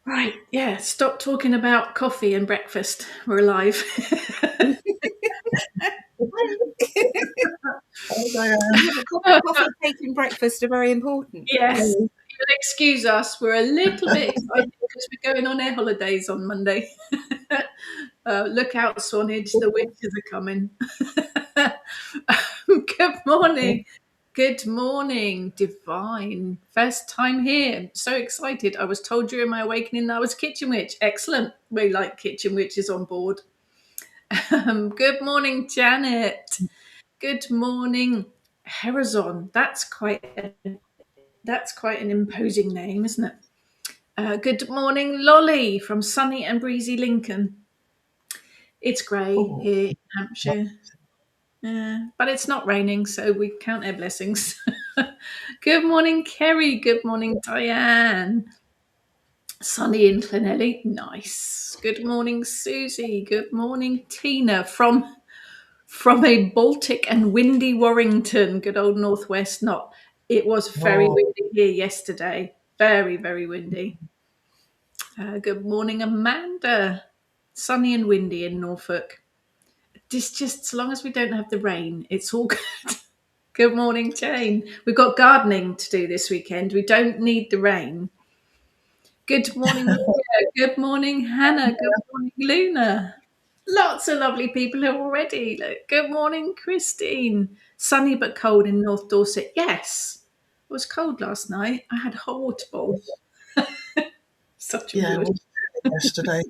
Right, yeah, stop talking about coffee and breakfast. We're alive. Coffee, cake and breakfast are very important. Yes, you'll excuse us. We're a little bit excited because we're going on air holidays on Monday. Look out, Swanage, the witches are coming. Good morning. Good morning, Divine. First time here. So excited. I was told during my awakening that I was kitchen witch. Excellent. We like kitchen witches on board. Good morning, Janet. Good morning, Herazon. That's quite an imposing name, isn't it? Good morning, Lolly from sunny and breezy Lincoln. It's grey here in Hampshire. But it's not raining, so we count our blessings. Good morning, Kerry. Good morning, Diane. Sunny in Llanelli. Nice. Good morning, Susie. Good morning, Tina from a Baltic and windy Warrington. Good old northwest. Not. It was very windy here yesterday. Very, very windy. Good morning, Amanda. Sunny and windy in Norfolk. Just as long as we don't have the rain, it's all good. Good morning, Jane. We've got gardening to do this weekend. We don't need the rain. Good morning, Maria. Good morning, Hannah. Good morning, Luna. Lots of lovely people here already. Look, good morning, Christine. Sunny but cold in North Dorset. Yes, it was cold last night. I had a hot water bowl. Such a Yeah, good. it was yesterday.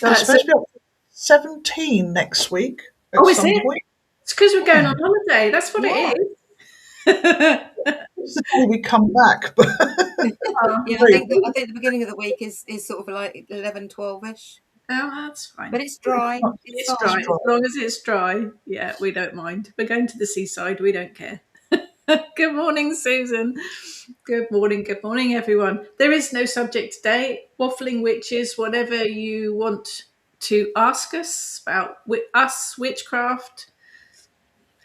They're supposed to be up to 17 next week at is some it? point. It's because we're going on holiday. That's what it is. It's the day we come back. But Yeah, I think the beginning of the week is sort of like 11, 12-ish. Oh, that's fine. But it's dry. It's dry. As long as it's dry, yeah, we don't mind. We're going to the seaside. We don't care. Good morning, Susan. Good morning, everyone. There is no subject today. Waffling witches, whatever you want to ask us about us, witchcraft,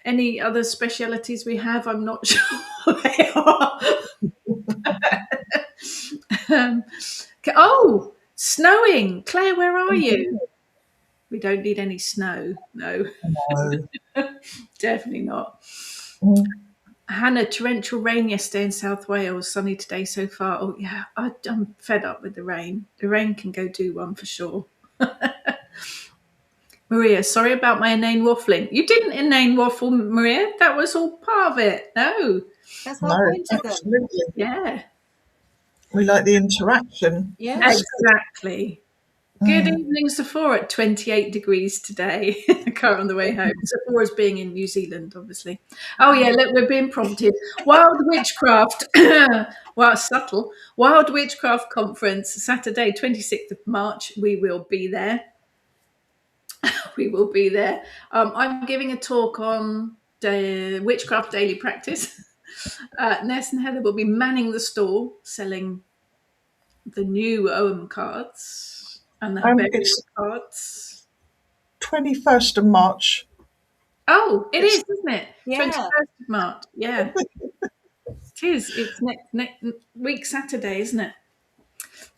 any other specialities we have, I'm not sure what they are. Snowing. Claire, where are you? We don't need any snow. No. Definitely not. Hannah, torrential rain yesterday in South Wales, sunny today so far. Oh, yeah, I'm fed up with the rain. The rain can go do one for sure. Maria, sorry about my inane waffling. You didn't inane waffle, Maria. That was all part of it. No. That's my point of them. Absolutely. Yeah. We like the interaction. Yeah. Exactly. Good evening, Sephora, at 28 degrees today. Car on the way home. Sephora's being in New Zealand, obviously. Oh, yeah, look, we're being prompted. Wild Witchcraft, subtle. Wild Witchcraft Conference, Saturday, 26th of March. We will be there. We will be there. I'm giving a talk on the Witchcraft Daily Practice. Ness and Heather will be manning the stall, selling the new OM cards and the Herbarium cards. 21st of March. Oh, it is, isn't it? Yeah. 21st of March. Yeah. It is. It's next week Saturday, isn't it?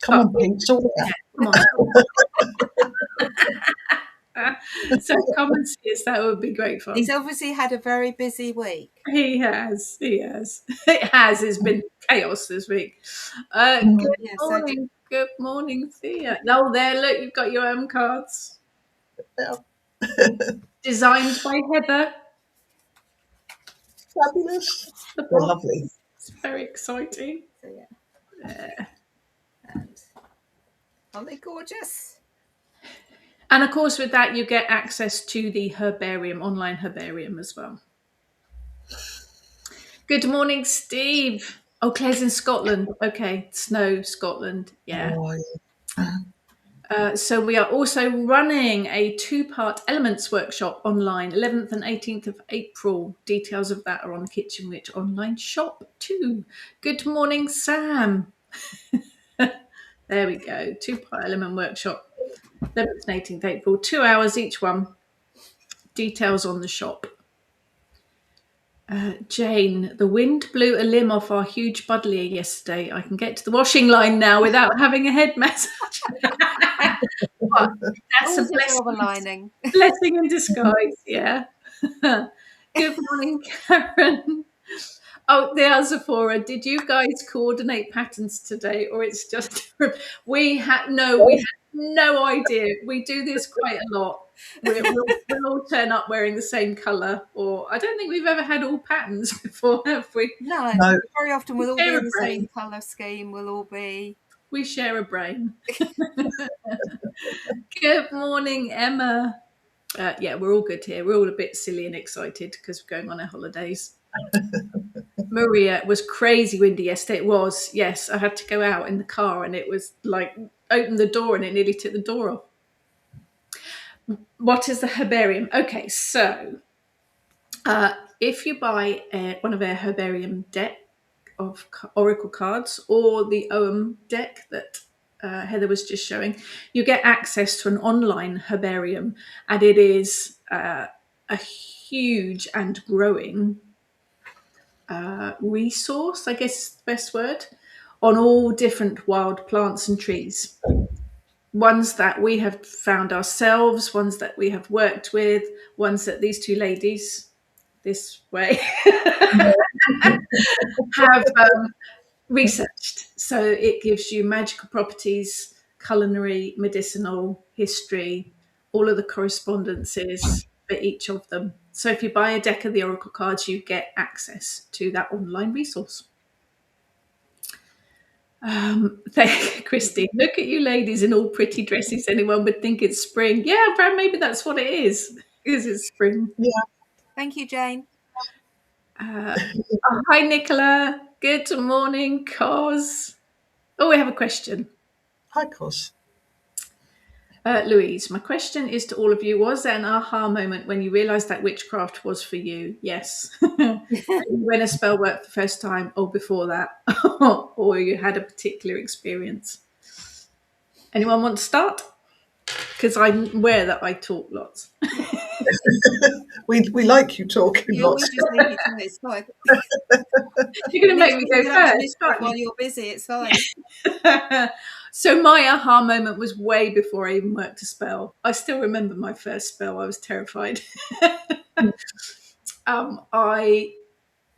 Come on, Pete. Sort it out. Come on. So come and see us. That would be great fun. He's obviously had a very busy week. He has. It has. It's been chaos this week. Good morning, Thea. No, there, look, you've got your own cards. Yeah. Designed by Heather. Fabulous. They're lovely. It's very exciting. So, yeah. And aren't they gorgeous? And of course, with that, you get access to the herbarium, online herbarium as well. Good morning, Steve. Oh, Claire's in Scotland. Okay, snow, Scotland. Yeah. So we are also running a 2-part elements workshop online, 11th and 18th of April. Details of that are on the Kitchen Witch online shop too. Good morning, Sam. There we go. 2-part element workshop, 11th and 18th April, 2 hours each one. Details on the shop. Jane, the wind blew a limb off our huge buddleia yesterday. I can get to the washing line now without having a head massage. But that's a Always a silver lining. blessing in disguise, yeah. Good morning, Karen. Oh, there's Sephora. Did you guys coordinate patterns today, or it's just we had no idea. We do this quite a lot. We'll all turn up wearing the same colour, or I don't think we've ever had all patterns before, have we? No, No. very often we'll all share be a in the brain. same colour scheme. We'll all be. We share a brain. Good morning, Emma. Yeah, we're all good here. We're all a bit silly and excited because we're going on our holidays. Maria, was crazy windy yesterday. It was, yes. I had to go out in the car and it was like open the door and it nearly took the door off. What is the herbarium? Okay, so if you buy one of our herbarium deck of oracle cards or the OM deck that Heather was just showing, you get access to an online herbarium, and it is a huge and growing resource, I guess is the best word, on all different wild plants and trees. Ones that we have found ourselves, ones that we have worked with, ones that these two ladies this way have researched. So it gives you magical properties, culinary, medicinal, history, all of the correspondences for each of them. So if you buy a deck of the oracle cards, you get access to that online resource. Thank you, Christine. Look at you ladies in all pretty dresses. Anyone would think it's spring. Yeah, Brad, maybe that's what it is, because it's spring. Yeah. Thank you, Jane. Hi, Nicola. Good morning, Cos. Oh, we have a question. Hi, Cos. Louise, my question is to all of you. Was there an aha moment when you realised that witchcraft was for you? Yes. When a spell worked the first time, or before that, or you had a particular experience. Anyone want to start? Because I'm aware that I talk lots. We like you talking You always lots. just leave it to me. It's fine. You're going to make me go first, aren't while you? you're busy. It's fine. So my aha moment was way before I even worked a spell. I still remember my first spell. I was terrified. I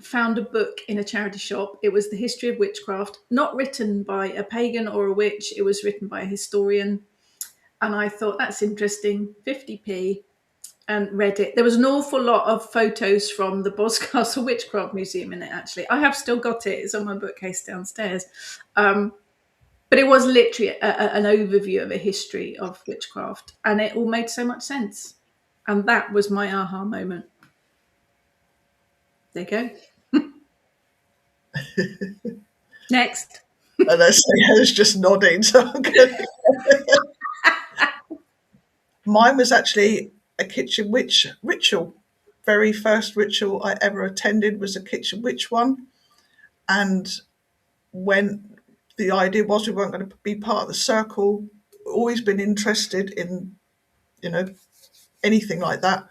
found a book in a charity shop. It was The History of Witchcraft, not written by a pagan or a witch. It was written by a historian. And I thought, that's interesting, 50p, and read it. There was an awful lot of photos from the Boscastle Witchcraft Museum in it, actually. I have still got it. It's on my bookcase downstairs. But it was literally an overview of a history of witchcraft. And it all made so much sense. And that was my aha moment. There you go. Next. And I say Heather's just nodding. So I'm gonna... Mine was actually a kitchen witch ritual. Very first ritual I ever attended was a kitchen witch one. And when the idea was we weren't going to be part of the circle, always been interested in, anything like that.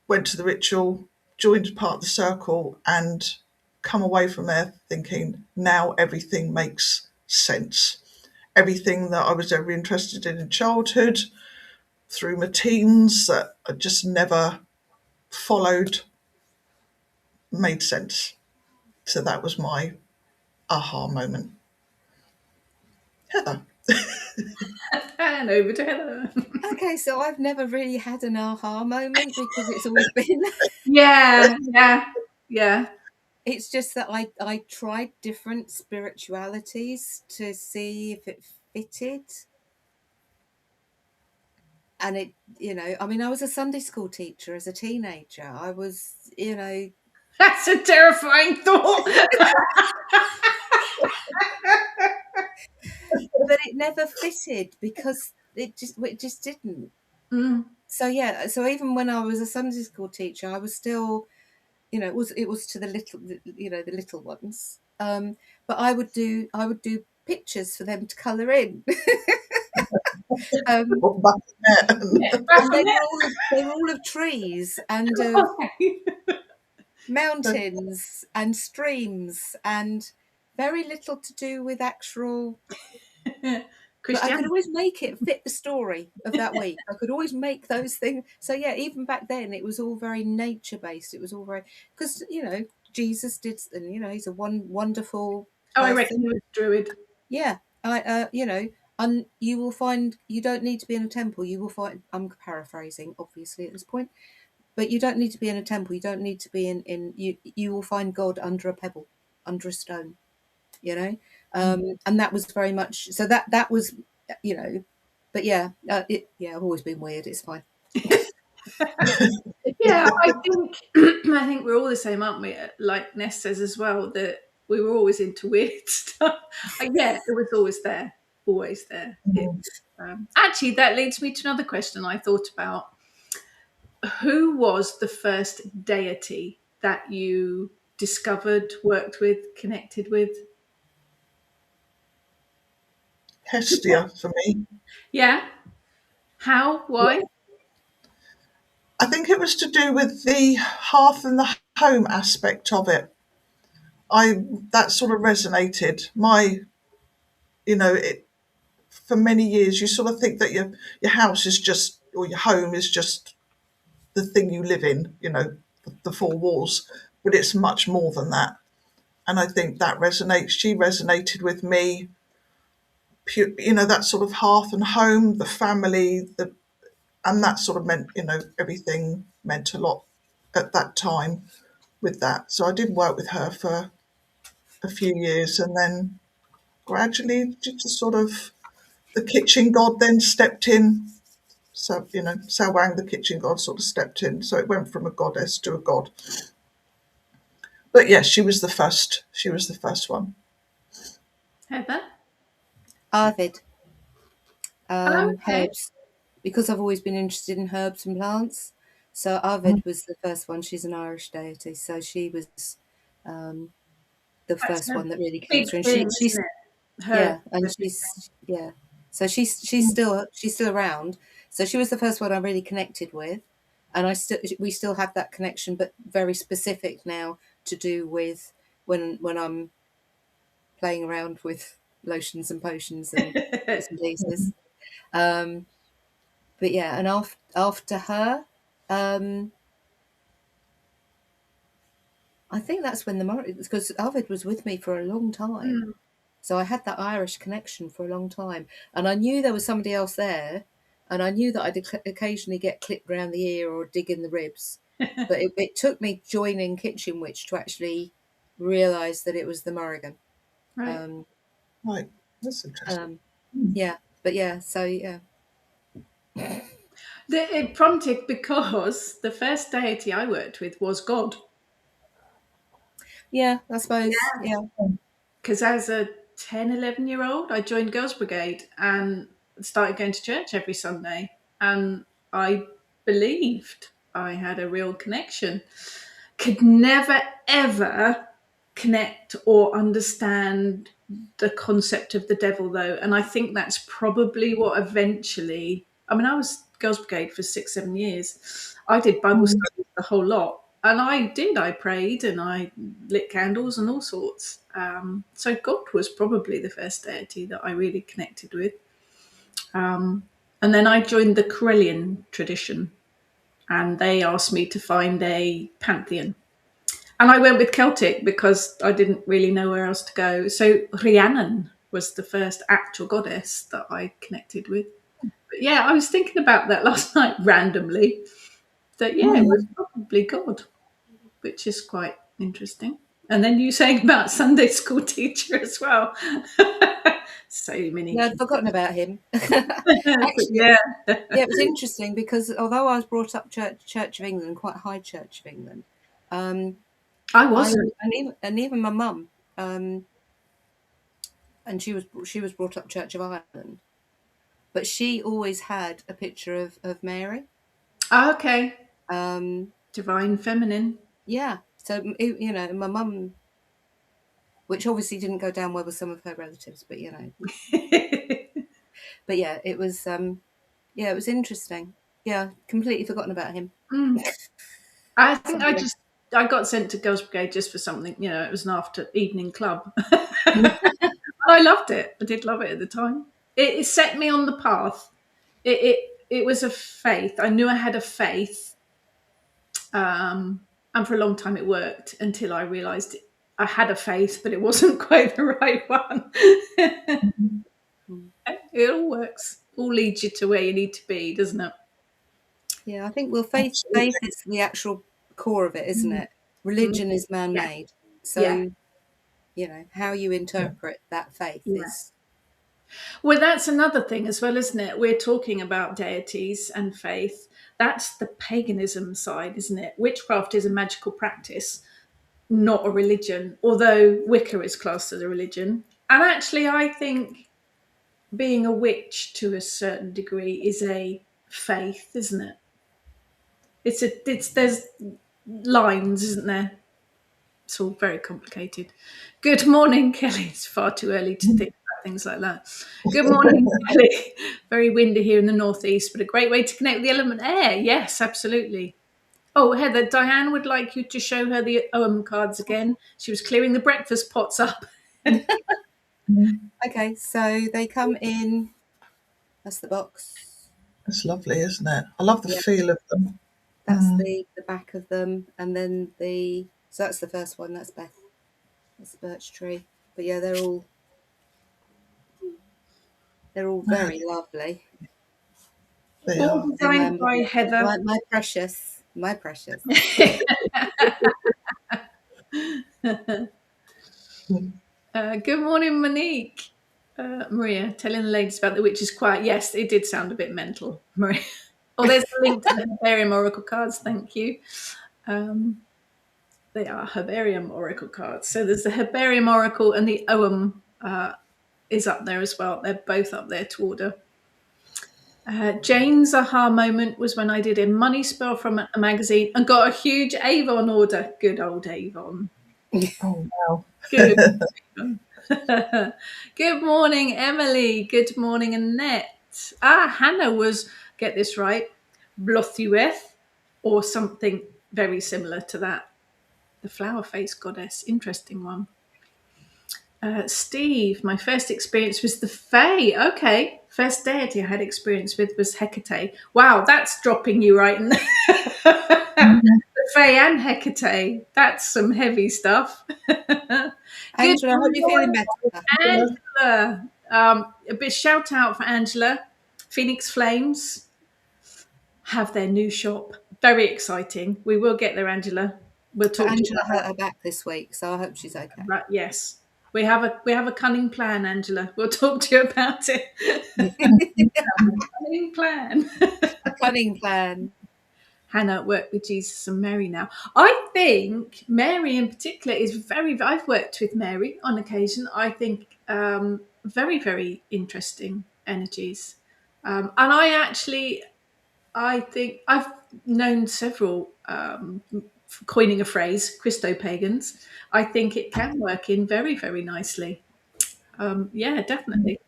Went to the ritual, joined part of the circle, and come away from there thinking, now everything makes sense. Everything that I was ever interested in childhood, through my teens, that I just never followed, made sense. So that was my aha moment. Heather. And over to Heather. Okay, so I've never really had an aha moment because it's always been. Yeah. It's just that I tried different spiritualities to see if it fitted. And it, I was a Sunday school teacher as a teenager. I was, That's a terrifying thought. but it never fitted because it just didn't. So yeah, so even when I was a Sunday school teacher, I was still, it was to the little ones. But I would do pictures for them to colour in. And they were all of trees and mountains and streams and very little to do with actual. But I could Christian. always make it fit the story of that week. I could always make those things. So yeah, even back then, it was all very nature based. It was all very, because Jesus did, and he's a wonderful Oh, I reckon person. he was druid. Yeah, and you will find you don't need to be in a temple. You will find. I'm paraphrasing, obviously, at this point, but you don't need to be in a temple. You don't need to be in you. You will find God under a pebble, under a stone. You know, and that was very much so. That was, you know, but yeah, I've always been weird. It's fine. Yeah, I think I think we're all the same, aren't we? Like Ness says as well, that we were always into weird stuff. Yeah, it was always there, always there. Actually, that leads me to another question I thought about. Who was the first deity that you discovered, worked with, connected with? Hestia for me. Yeah. How? Why? I think it was to do with the hearth and the home aspect of it. That sort of resonated. It for many years you sort of think that your house is just, or your home is just the thing you live in, the four walls, but it's much more than that. And I think that resonates. She resonated with me. That sort of hearth and home, the family, and that sort of meant, everything meant a lot at that time with that. So I did work with her for a few years, and then gradually just sort of the kitchen god then stepped in. So, Sawang, the kitchen god, sort of stepped in. So it went from a goddess to a god. But yes, she was the first. She was the first one. Heather? Arvid, Oh, okay. herbs, because I've always been interested in herbs and plants. So Arvid was the first one. She's an Irish deity, so she was um, the That's first a one that really came big through. And thing, she's isn't it? Her. yeah, and she's yeah. So she's still around. So she was the first one I really connected with, and we still have that connection, but very specific now to do with when I'm playing around with lotions and potions and bits and pieces. Um, but yeah, and after her, um, I think that's when because Arvid was with me for a long time. Mm. So I had that Irish connection for a long time, and I knew there was somebody else there, and I knew that I'd occasionally get clipped round the ear or dig in the ribs, but it took me joining Kitchen Witch to actually realise that it was the Morrigan. Right. Um, Right, that's interesting. um, yeah, but yeah, so yeah, It prompted because the first deity I worked with was God. yeah, I suppose, yeah, Because as a 10, 11 year old, I joined Girls Brigade and started going to church every Sunday. And I believed I had a real connection. Could never, ever connect or understand the concept of the devil, though. And I think that's probably what eventually, I mean, I was Girls Brigade for 6, 7 years. I did Bible studies the whole lot. And I prayed and I lit candles and all sorts. So God was probably the first deity that I really connected with. And then I joined the Corellian tradition, and they asked me to find a pantheon. And I went with Celtic because I didn't really know where else to go. So Rhiannon was the first actual goddess that I connected with. But yeah, I was thinking about that last night randomly. That yeah, it was probably God, which is quite interesting. And then you saying about Sunday school teacher as well. So many. yeah, I'd forgotten about him. But Actually, yeah, yeah, it was interesting because although I was brought up Church of England, quite high Church of England, um, I I wasn't. and even my mum, um, and she was brought up Church of Ireland, but she always had a picture of Mary. Oh, okay, Um, divine feminine. yeah, so my mum, which obviously didn't go down well with some of her relatives, but but yeah, it was yeah, it was interesting. Yeah, completely forgotten about him. Mm. I think I Sorry. just I got sent to Girls Brigade just for something. It was an after evening club. I loved it. I did love it at the time. It set me on the path. It it was a faith. I knew I had a faith, and for a long time it worked until I realised I had a faith, but it wasn't quite the right one. It all works. All leads you to where you need to be, doesn't it? Yeah, I think faith Absolutely. is the actual core of it, isn't it? Mm. Religion is Yeah, man-made, yeah, so how you Yeah. interpret that faith yeah. is. Well, that's another thing as well, isn't it? We're talking about deities and faith. That's the paganism side, isn't it? Witchcraft is a magical practice, not a religion, although Wicca is classed as a religion. And actually, I think being a witch to a certain degree is a faith, isn't it? There's lines, isn't there? It's all very complicated. Good morning, Kelly. It's far too early to think about things like that. Good morning, Kelly. Very windy here in the northeast, but a great way to connect with the element air. Yes, absolutely. Oh, Heather, Diane would like you to show her the OM cards again. She was clearing the breakfast pots up. Okay, so they come in. That's the box. It's lovely, isn't it? I love the Yeah, feel of them. that's the back of them, and then so that's the first one. That's Beth. That's the birch tree. But yeah, they're all very lovely. They All are. designed by Heather. My precious, my precious. Good morning, Monique. Maria, telling the ladies about the witch's quiet. Yes, it did sound a bit mental, Maria. Oh, there's a link to the Herbarium Oracle cards. Thank you. They are Herbarium Oracle cards. So there's the Herbarium Oracle and the OM is up there as well. They're both up there to order. Jane's aha moment was when I did a money spell from a magazine and got a huge Avon order. Good old Avon. Oh, wow. Good. Good morning, Emily. Good morning, Annette. Hannah was, get this right, Blothueth, or something very similar to that. The flower face goddess. Interesting one. Steve, my first experience was the Fae. Okay. First deity I had experience with was Hecate. Wow, that's dropping you right in there. The Fae and Hecate. That's some heavy stuff. Angela, I hope you're feeling better. Angela. A bit shout out for Angela. Phoenix Flames have their new shop. Very exciting. We will get there, Angela. We'll But talk to you Angela about hurt her back this week, so I hope she's okay. that. Yes. We have a cunning plan, Angela. We'll talk to you about it. Cunning plan. A cunning plan. Hannah worked with Jesus and Mary now. I think Mary in particular is I've worked with Mary on occasion. I think very, very interesting energies. And I think I've known several, coining a phrase, Christo-pagans. I think it can work in very, very nicely. Yeah, definitely.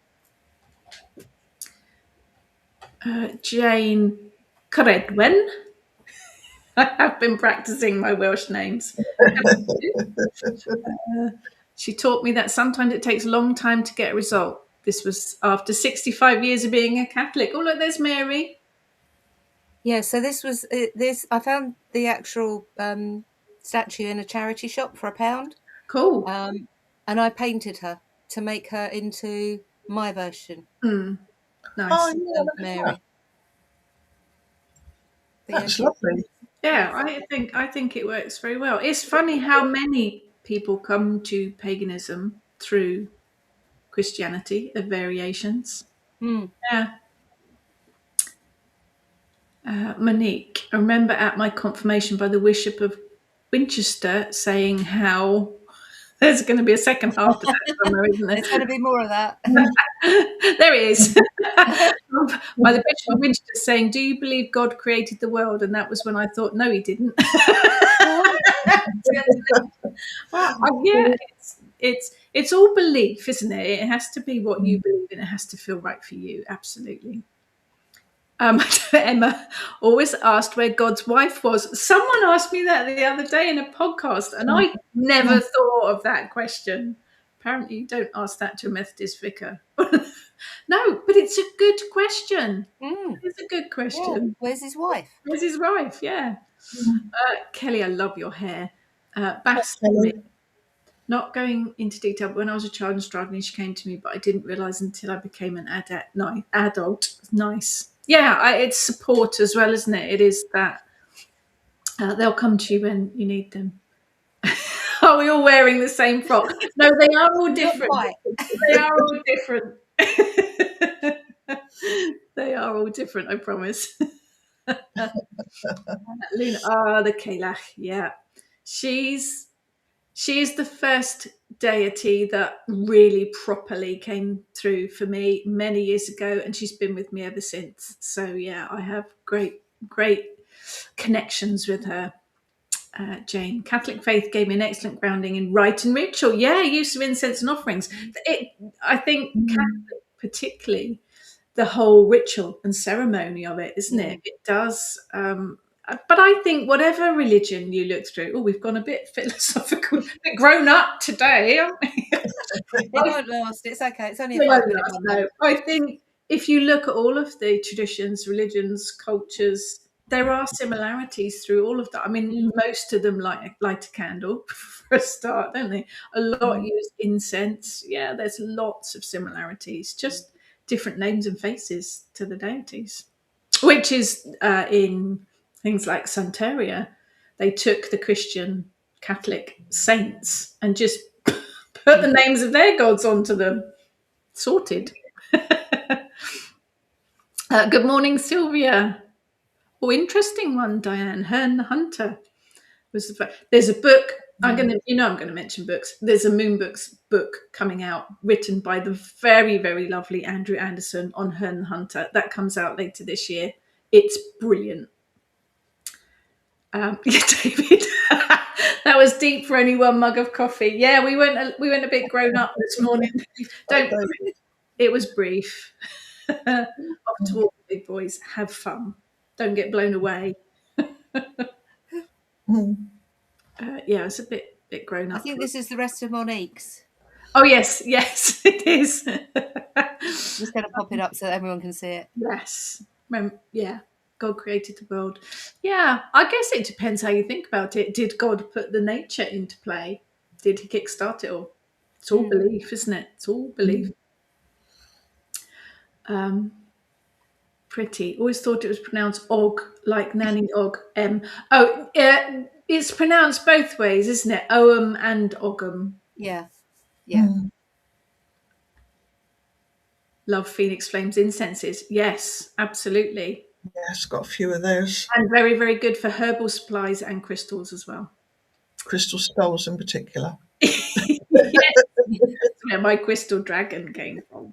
Jane Credwen. I have been practicing my Welsh names. She taught me that sometimes it takes a long time to get a result. This was after 65 years of being a Catholic. Oh, look, there's Mary. Yeah, so this was this. I found the actual statue in a charity shop for £1. Cool. And I painted her to make her into my version Nice. Oh, yeah, of look at Mary. that. But That's lovely. Yeah, I think it works very well. It's funny how many people come to paganism through Christianity of variations. Yeah. Monique, I remember at my confirmation by the Bishop of Winchester saying how there's going to be a second half to that somewhere, isn't there? There's going to be more of that. There it is. By the Bishop of Winchester saying, "Do you believe God created the world?" And that was when I thought, no, he didn't. Yeah, it's all belief, isn't it? It has to be what you believe in. It has to feel right for you. Absolutely. Emma always asked where God's wife was. Someone asked me that the other day in a podcast, and I never thought of that question. Apparently, you don't ask that to a Methodist vicar. No, but it's a good question. It's a good question. Yeah. Where's his wife? Where's his wife? Yeah. Kelly, I love your hair. Bass Kelly. not going into detail, but when I was a child and struggling, she came to me, but I didn't realise until I became an adult. Nice. Yeah, it's support as well, isn't it? It is that they'll come to you when you need them. Are we all wearing the same frock? No, they are all different. They are all different. They are all different, I promise. Luna, the Kalach, yeah. She is the first deity that really properly came through for me many years ago, and she's been with me ever since. So yeah, I have great connections with her. Jane, Catholic faith gave me an excellent grounding in rite and ritual. Yeah, use of incense and offerings. I think Catholic, particularly, the whole ritual and ceremony of it, isn't it? It does. But I think whatever religion you look through, we've gone a bit philosophical, a bit grown up today, haven't we? It won't last. It's okay. It's only a 5-minute one. No, I think if you look at all of the traditions, religions, cultures, there are similarities through all of that. I mean, most of them light a candle for a start, don't they? A lot use incense. Yeah, there's lots of similarities, just different names and faces to the deities, which is in things like Santeria. They took the Christian Catholic saints and just put the names of their gods onto them. Sorted. Good morning, Sylvia. Interesting one, Diane. Herne the Hunter was there's a book. I'm going to mention books. There's a Moon Books book coming out, written by the very, very lovely Andrew Anderson on Herne the Hunter. That comes out later this year. It's brilliant. Yeah, David. That was deep for only one mug of coffee. Yeah, we went a bit grown up this morning. It was brief. Off to all the big boys. Have fun. Don't get blown away. Yeah, it's a bit grown up. I think this is the rest of Monique's. Oh yes, it is. I'm just going to pop it up so that everyone can see it. Yes. Yeah. God created the world. Yeah, I guess it depends how you think about it. Did God put the nature into play? Did he kickstart it all? It's all belief, isn't it? It's all belief. Pretty. Always thought it was pronounced Og, like Nanny Og. It's pronounced both ways, isn't it? Ogham and Ogham. Yeah. Love Phoenix Flames incenses. Yes, absolutely. Yes, got a few of those. And very, very good for herbal supplies and crystals as well. Crystal skulls in particular. Yes, that's where my crystal dragon came from.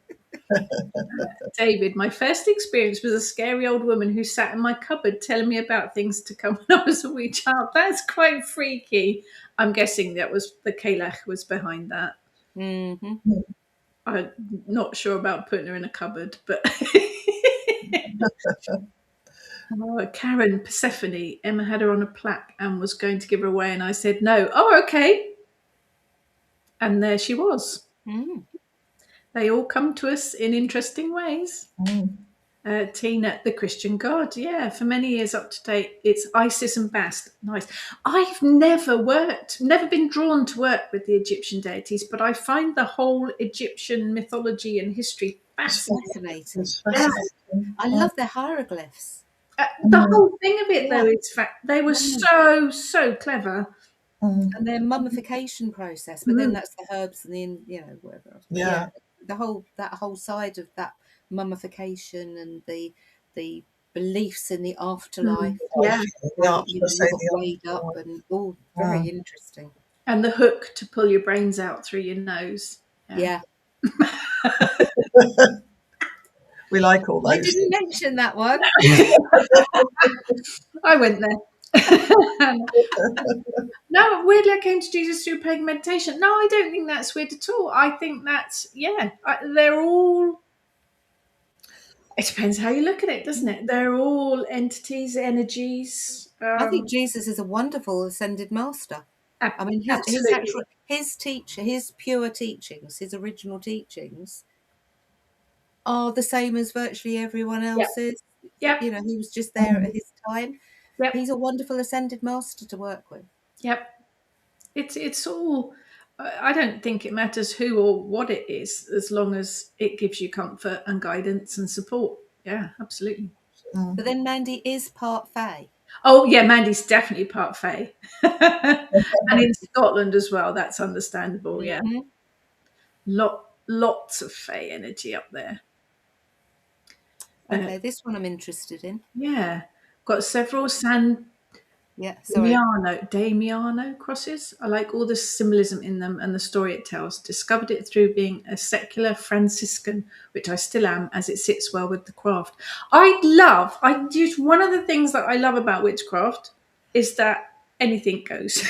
David, my first experience was a scary old woman who sat in my cupboard telling me about things to come when I was a wee child. That's quite freaky. I'm guessing that was the Kalach was behind that. I'm not sure about putting her in a cupboard, but Karen Persephone, Emma had her on a plaque and was going to give her away, and I said no. Oh, okay. And there she was. They all come to us in interesting ways. Tina, the Christian God. Yeah, for many years up to date, it's Isis and Bast. Nice. I've never been drawn to work with the Egyptian deities, but I find the whole Egyptian mythology and history fascinating. I love their hieroglyphs. The whole thing of it, though, is they were so clever. And their mummification process, but then that's the herbs and the whatever else. Yeah. That whole side of that mummification and the beliefs in the afterlife. Weighed up and all very interesting. And the hook to pull your brains out through your nose. Yeah. We like all those. I didn't mention that one. I went there. No, weirdly I came to Jesus through pagan meditation. No, I don't think that's weird at all. I think that's they're all It depends how you look at it, doesn't it? They're all entities, energies. I think Jesus is a wonderful ascended master. I mean, Absolutely. his pure teachings, his original teachings, are the same as virtually everyone Yep. else's. Yep. You know, he was just there at his time. Yep. He's a wonderful ascended master to work with. Yep. It's all. I don't think it matters who or what it is, as long as it gives you comfort and guidance and support. Yeah, absolutely. But then Mandy is part Fae. Oh yeah, Mandy's definitely part Fae, and in Scotland as well. That's understandable. Yeah, Mm-hmm. lots of Fae energy up there. Okay, this one I'm interested in. Yeah, got several San Yeah, sorry. Damiano crosses. I like all the symbolism in them and the story it tells. Discovered it through being a secular Franciscan, which I still am, as it sits well with the craft. I just one of the things that I love about witchcraft is that anything goes.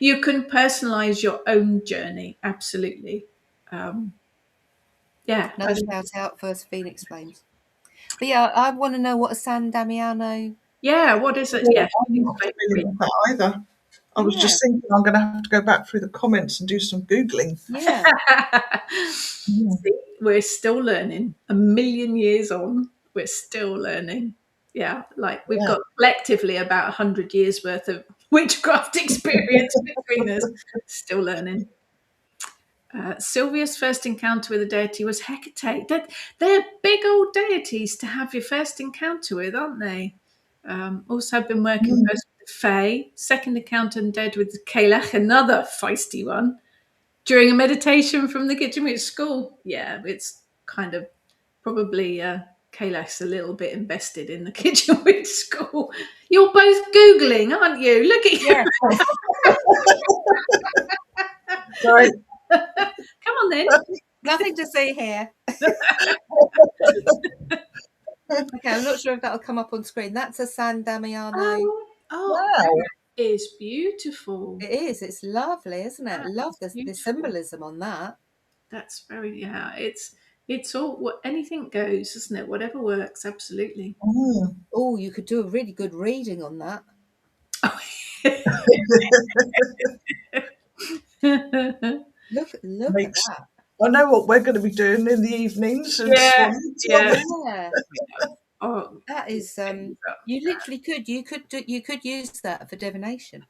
You can personalize your own journey. Absolutely. Yeah. No shout out, first Phoenix Flames. But yeah, I want to know what a San Damiano. Yeah. What is it? Well, Yeah. I'm not familiar with that either. I was Yeah, just thinking I'm going to have to go back through the comments and do some Googling. yeah. See, we're still learning. A million years on, we're still learning. Yeah, like we've Yeah. got collectively about 100 years worth of witchcraft experience between us. Still learning. Sylvia's first encounter with a deity was Hecate. They're big old deities to have your first encounter with, aren't they? Also, I've been working Mm. first with the Fae. Second encounter and dead with Kalech, another feisty one. During a meditation from the Kitchen Witch School. Yeah, it's kind of probably Kalech's a little bit invested in the Kitchen Witch School. You're both Googling, aren't you? Look at you. Yeah. Right. Come on then. Nothing to see here. Okay, I'm not sure if that'll come up on screen. That's a San Damiano. Oh, Wow. that is beautiful. It is. It's lovely, isn't it? That Love is the beautiful. symbolism on that. That's very, yeah. It's all what anything goes, isn't it? Whatever works, absolutely. Mm. Oh, you could do a really good reading on that. Look at that. I know what we're going to be doing in the evenings. And Yeah, yeah. Yeah. Oh, That is you literally could you could use that for divination.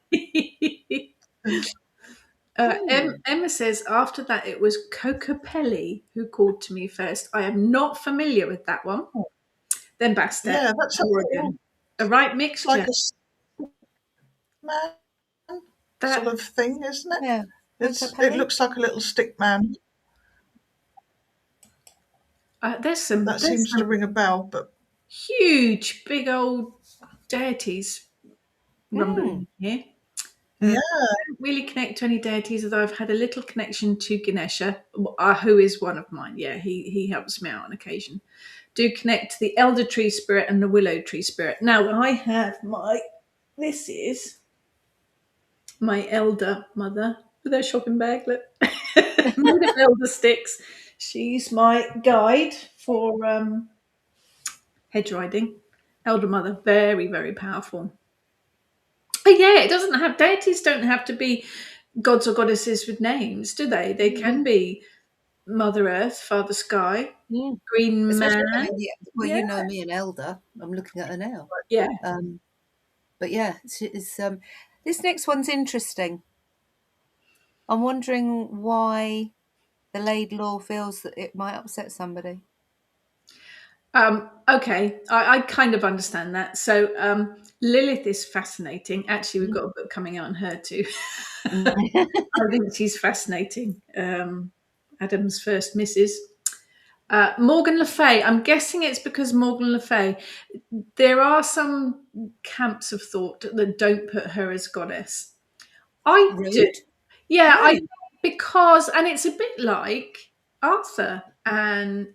Emma says after that it was Cocapelli who called to me first. I am not familiar with that one. Then Bastet, yeah, that's Oregon. The right it's like mixture. a man That sort of thing, isn't it? Yeah. It looks like a little stick man. there's some That seems to ring a bell, but huge, big old deities rumbling here. yeah, I don't really connect to any deities, although I've had a little connection to Ganesha, who is one of mine. Yeah, he helps me out on occasion. Do connect to the elder tree spirit and the willow tree spirit. Now I have this is my elder mother with her shopping bag. Look, made of elder sticks. She's my guide for hedge riding. Elder mother, very, very powerful. But yeah, it doesn't have deities don't have to be gods or goddesses with names, do they? They can be Mother Earth, Father Sky, Green Especially, Man. I mean, well, you know me and Elder. I'm looking at her now. Yeah. But yeah, it's this next one's interesting. I'm wondering why the Laidlaw feels that it might upset somebody. Okay, I kind of understand that. So Lilith is fascinating. Actually, we've got a book coming out on her too. I think she's fascinating. Adam's first missus. Morgan Le Fay. I'm guessing it's because Morgan Le Fay. There are some camps of thought that don't put her as goddess. I do. Rude. Yeah, Right. because it's a bit like Arthur and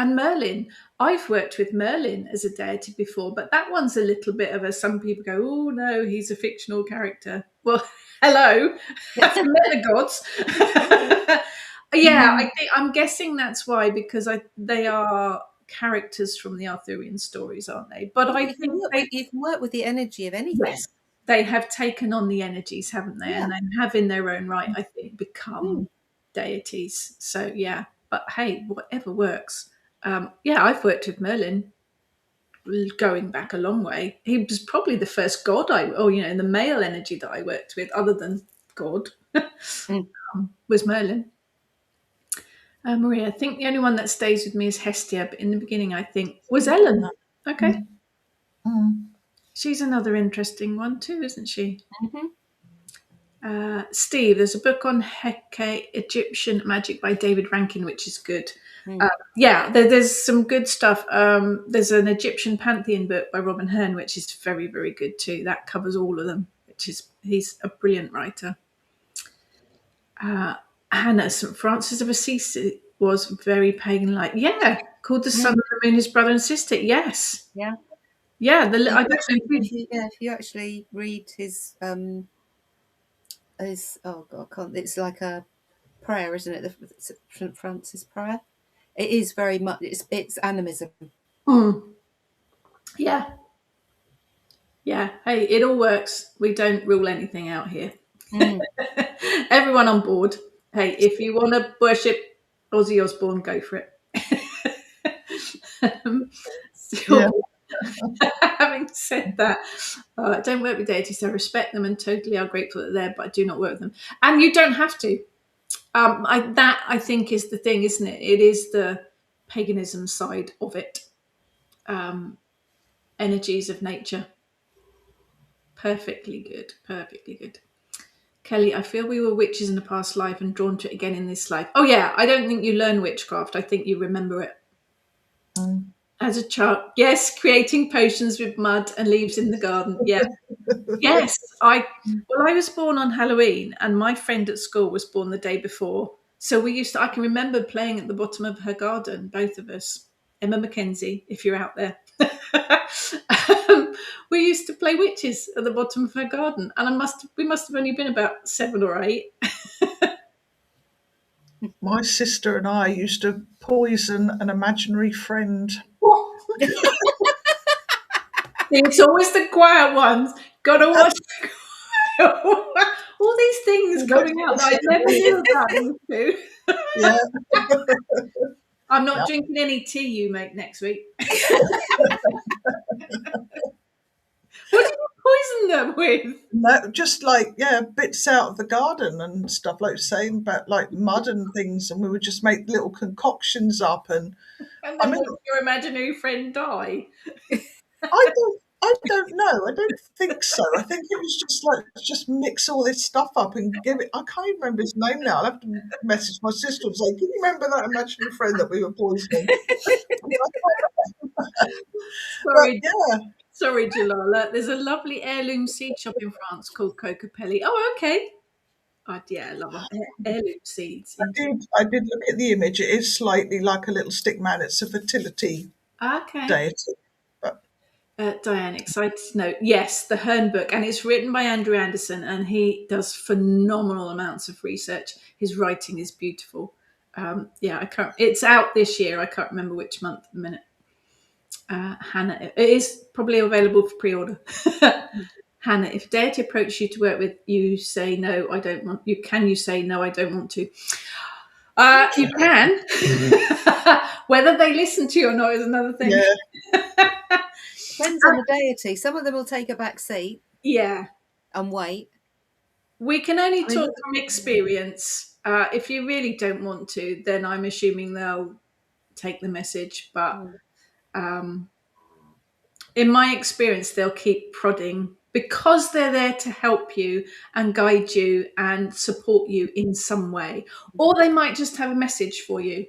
Merlin. I've worked with Merlin as a deity before, but that one's a little bit of a. Some people go, "Oh no, he's a fictional character." Well, hello, met the gods. Yeah, I'm guessing that's why, because they are characters from the Arthurian stories, aren't they? But Yeah, I but think they, you can work with the energy of anything. yes, they have taken on the energies, haven't they? Yeah. And they have, in their own right, I think, become Mm. deities. So yeah, but hey, whatever works. Yeah, I've worked with Merlin going back a long way. He was probably the first god in the male energy that I worked with, other than God, Mm. was Merlin. Maria, I think the only one that stays with me is Hestia, but in the beginning, I think was Ellen. Okay, Mm. she's another interesting one too, isn't she? Mm-hmm. Steve, there's a book on Heke Egyptian magic by David Rankin, which is good. Mm. Yeah, there's some good stuff. There's an Egyptian pantheon book by Robin Hearn, which is very, very good too. That covers all of them, he's a brilliant writer. Hannah, St. Francis of Assisi was very pagan-like. Yeah, called the sun Mm. and the moon his brother and sister. Yes. Yeah. Yeah, I don't know If you actually read his oh god, I can't. It's like a prayer, isn't it? The St. Francis prayer. It is very much. It's animism. Yeah. Yeah. Hey, it all works. We don't rule anything out here. Mm. Everyone on board. Hey, if you want to worship Ozzy Osbourne, go for it. Yeah. So, having said that, I don't work with deities. I respect them and totally are grateful that they're there, but I do not work with them. And you don't have to. I think is the thing, isn't it? It is the paganism side of it. Energies of nature. Perfectly good. Perfectly good. Kelly, I feel we were witches in a past life and drawn to it again in this life. Oh yeah, I don't think you learn witchcraft. I think you remember it. Mm. As a child, yes, creating potions with mud and leaves in the garden. Yeah. Yes, I was born on Halloween, and my friend at school was born the day before. So I can remember playing at the bottom of her garden, both of us. Emma Mackenzie, if you're out there. We used to play witches at the bottom of her garden, and we must have only been about 7 or 8. My sister and I used to poison an imaginary friend. It's always the quiet ones. Gotta watch all these things coming out that I never knew about these two. Yeah. I'm not Yeah. drinking any tea you make next week. What did you poison them with? No, just like, bits out of the garden and stuff, like saying about like mud and things, and we would just make little concoctions up. And And I then mean, would your imaginary friend die? I don't know. I don't think so. I think it was just like, just mix all this stuff up and give it. I can't even remember his name now. I'll have to message my sister and say, "Can you remember that imaginary friend that we were poisoning?" But Sorry, yeah, sorry, Jalala. There's a lovely heirloom seed shop in France called Cocopelli. Oh, okay. Yeah, I love heirloom seeds. I did look at the image. It is slightly like a little stick man. It's a fertility Okay. deity. But Diane, excited to know. Yes, the Hearn book, and it's written by Andrew Anderson, and he does phenomenal amounts of research. His writing is beautiful. Yeah, I can't. It's out this year. I can't remember which month at the minute. Hannah, it is probably available for pre-order. Hannah, if deity approaches you to work with, you say no, I don't want. Can you say no, I don't want to? You can. Whether they listen to you or not is another thing. yeah, Depends on the deity. Some of them will take a back seat Yeah. and wait. We can only I mean, talk from experience. If you really don't want to, then I'm assuming they'll take the message. But in my experience, they'll keep prodding because they're there to help you and guide you and support you in some way. Or they might just have a message for you.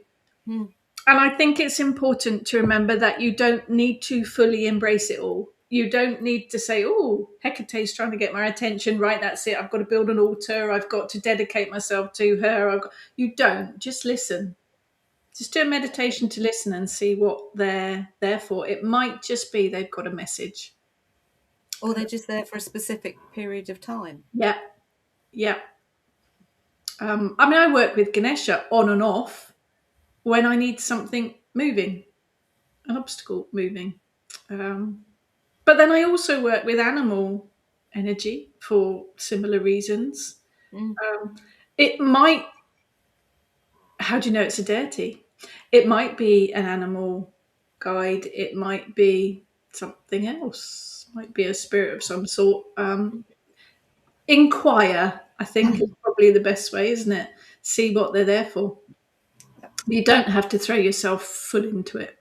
And I think it's important to remember that you don't need to fully embrace it all. You don't need to say, oh, Hecate's trying to get my attention. Right, that's it. I've got to build an altar. I've got to dedicate myself to her. You don't. Just listen. Just do a meditation to listen and see what they're there for. It might just be they've got a message. Or they're just there for a specific period of time. Yeah. Yeah. I mean, I work with Ganesha on and off when I need something moving. an obstacle moving. But then I also work with animal energy for similar reasons. It might, how do you know it's a deity? It might be an animal guide, it might be something else, might be a spirit of some sort. Inquire, I think, is probably the best way, isn't it? See what they're there for. You don't have to throw yourself full into it.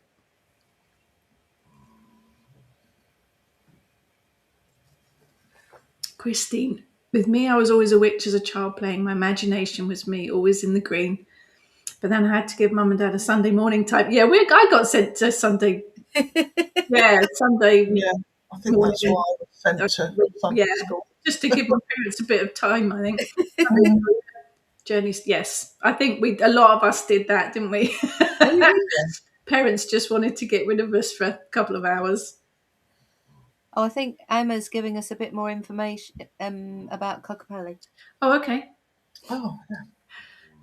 Christine, with me, I was always a witch as a child playing. My imagination was me, always in the green. But then I had to give mum and dad a Sunday morning type. Yeah, I got sent to Sunday. Yeah, Sunday Yeah, I think morning. that's why I was sent to Sunday Yeah, school. just to give my parents a bit of time, I think. Journeys, yes. I think a lot of us did that, didn't we? Parents just wanted to get rid of us for a couple of hours. Oh, I think Emma's giving us a bit more information about Kokopelli. Oh, okay. Oh, yeah.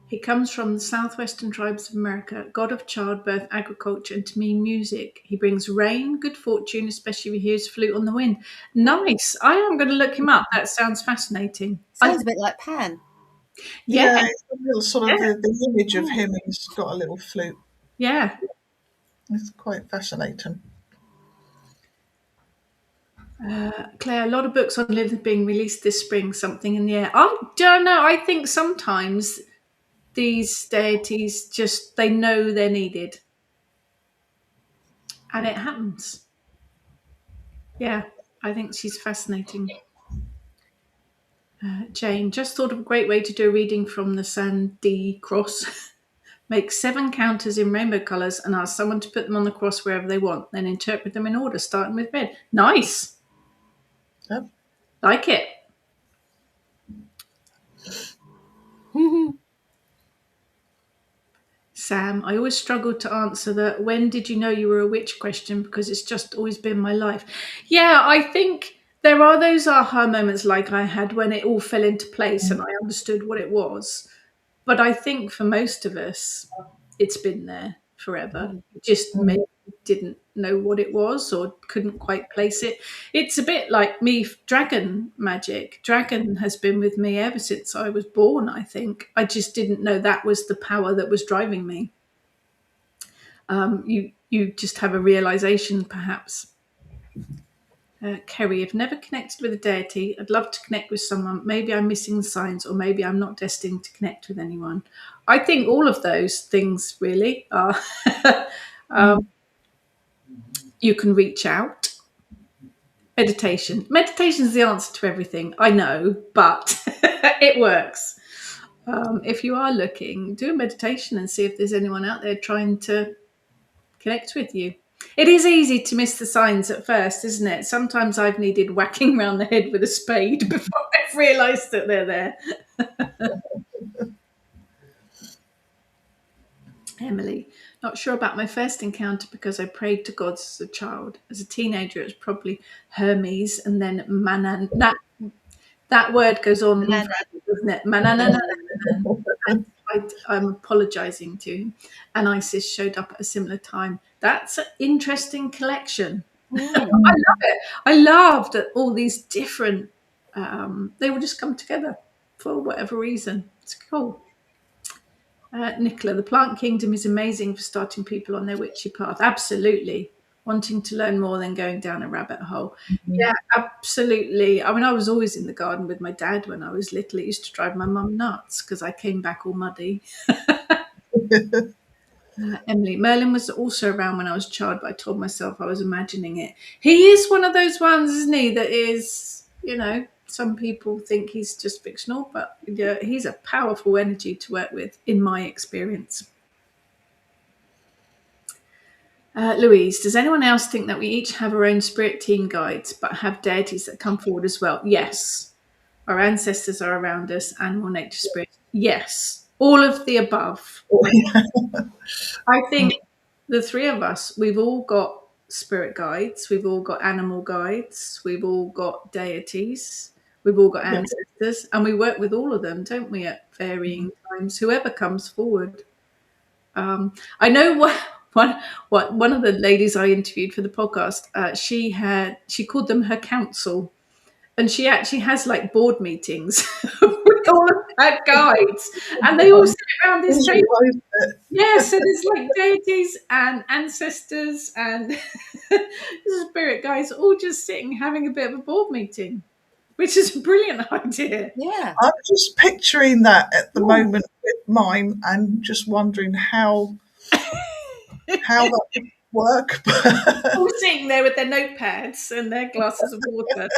He comes from the southwestern tribes of America, god of childbirth, agriculture, and to me, music. He brings rain, good fortune, especially if he hears flute on the wind. Nice. I am going to look him up. That sounds fascinating. Sounds a bit like Pan. Yeah, Yeah, it's a little sort of yeah, the image of him, he's got a little flute. yeah. It's quite fascinating. Claire, a lot of books on Lilith being released this spring, something in the air. I don't know. I think sometimes these deities just, they know they're needed. And it happens. Yeah, I think she's fascinating. Jane, just thought of a great way to do a reading from the Sandy Cross. Make 7 counters in rainbow colours and ask someone to put them on the cross wherever they want. Then interpret them in order, starting with red. Nice. Yep. Like it. Sam, I always struggled to answer the when did you know you were a witch question because it's just always been my life. Yeah, I think there are those aha moments like I had when it all fell into place and I understood what it was. But I think for most of us, it's been there forever. Just maybe didn't know what it was or couldn't quite place it. It's a bit like me, dragon magic. Dragon has been with me ever since I was born, I think. I just didn't know that was the power that was driving me. You just have a realization, perhaps. Kerry, I've never connected with a deity. I'd love to connect with someone. Maybe I'm missing the signs, or maybe I'm not destined to connect with anyone. I think all of those things really are. You can reach out. Meditation. Meditation is the answer to everything. I know, but it works. If you are looking, do a meditation and see if there's anyone out there trying to connect with you. It is easy to miss the signs at first, isn't it? Sometimes I've needed whacking around the head with a spade before I've realised that they're there. Emily, not sure about my first encounter because I prayed to gods as a child. As a teenager, it was probably Hermes and then Manan. That word goes on forever, doesn't it? Manan. I'm apologising to him. And Isis showed up at a similar time. That's an interesting collection. I love it. I love that all these different, they will just come together for whatever reason. It's cool. Nicola, the plant kingdom is amazing for starting people on their witchy path. Absolutely. Wanting to learn more than going down a rabbit hole. Yeah, absolutely. I mean, I was always in the garden with my dad when I was little. It used to drive my mum nuts because I came back all muddy. Emily, Merlin was also around when I was a child, but I told myself I was imagining it. He is one of those ones, isn't he, that is, some people think he's just fictional, but yeah, he's a powerful energy to work with, in my experience. Louise, does anyone else think that we each have our own spirit team guides, but have deities that come forward as well? Yes. Our ancestors are around us, animal nature spirits. Yes. All of the above. I think the three of us, we've all got spirit guides, we've all got animal guides, we've all got deities, we've all got ancestors, and we work with all of them, don't we, at varying times, whoever comes forward. I know one of the ladies I interviewed for the podcast, she called them her council, and she actually has like board meetings with all of her guides, and they all sit around this table. Yeah, so there's like deities and ancestors and spirit guides all just sitting having a bit of a board meeting, which is a brilliant idea. Yeah. I'm just picturing that at the moment with mine and just wondering how that would work. All sitting there with their notepads and their glasses of water.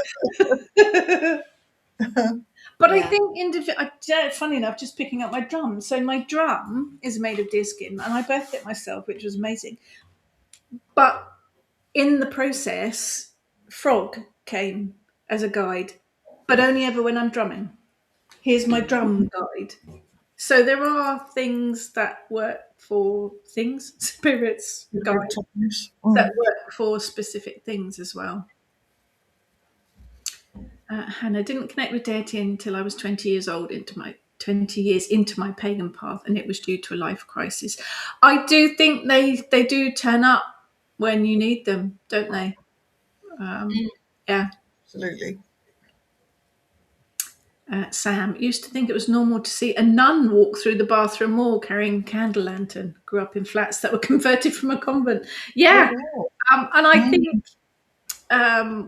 But I think funny enough, just picking up my drum. So my drum is made of deerskin, and I birthed it myself, which was amazing. But in the process, Frog came as a guide, but only ever when I'm drumming. Here's my drum guide. So there are things that work for things, spirits, guides that work for specific things as well. Hannah didn't connect with deity until I was 20 years old, into my pagan path, and it was due to a life crisis. I do think they do turn up when you need them, don't they? Yeah. Absolutely. Sam used to think it was normal to see a nun walk through the bathroom wall carrying a candle lantern. Grew up in flats that were converted from a convent. Yeah. And I think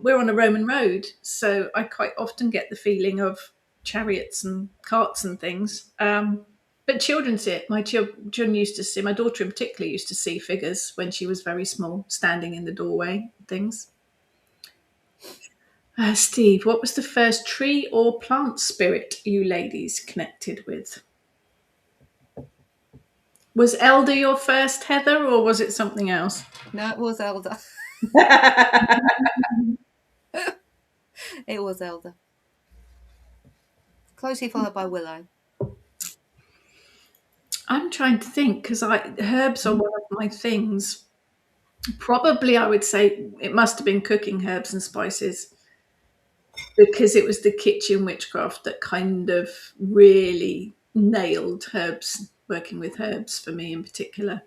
we're on a Roman road, so I quite often get the feeling of chariots and carts and things. But children see it. My children used to see, my daughter in particular used to see figures when she was very small, standing in the doorway, things. Steve, what was the first tree or plant spirit you ladies connected with? Was Elder your first, Heather, or was it something else? No, it was Elder. It was Elder. Closely followed by Willow. I'm trying to think, because herbs are one of my things. Probably I would say it must have been cooking herbs and spices, because it was the kitchen witchcraft that kind of really nailed herbs, working with herbs for me in particular.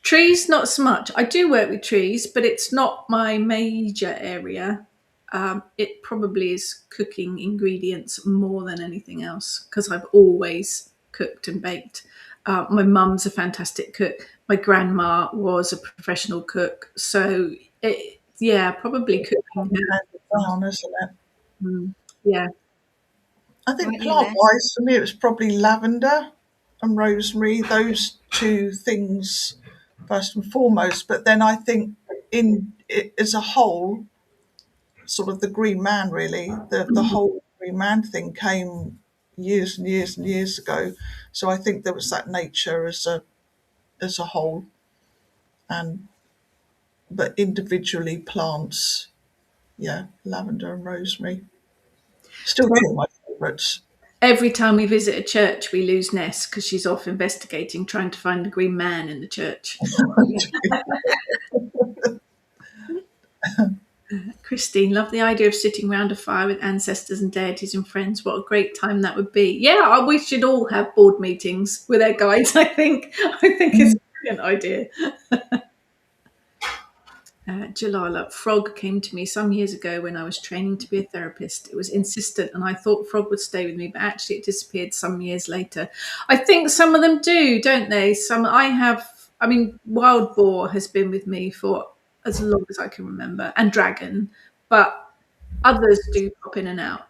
Trees, not so much. I do work with trees, but it's not my major area. It probably is cooking ingredients more than anything else, because I've always cooked and baked. My mum's a fantastic cook. My grandma was a professional cook. So, probably cooking. Down, isn't it? Yeah. I think plant-wise, for me, it was probably lavender and rosemary. Those two things first and foremost. But then I think in it as a whole, sort of the Green Man, really, the whole Green Man thing came years and years and years ago. So I think there was that nature as a whole, but individually plants, lavender and rosemary, still two of my favourites. Every time we visit a church, we lose Ness because she's off investigating, trying to find the Green Man in the church. Christine, love the idea of sitting round a fire with ancestors and deities and friends. What a great time that would be. Yeah, we should all have board meetings with our guides, I think. It's a brilliant idea. Jalala, Frog came to me some years ago when I was training to be a therapist. It was insistent, and I thought Frog would stay with me, but actually it disappeared some years later. I think some of them do, don't they? Wild Boar has been with me for as long as I can remember, and Dragon, but others do pop in and out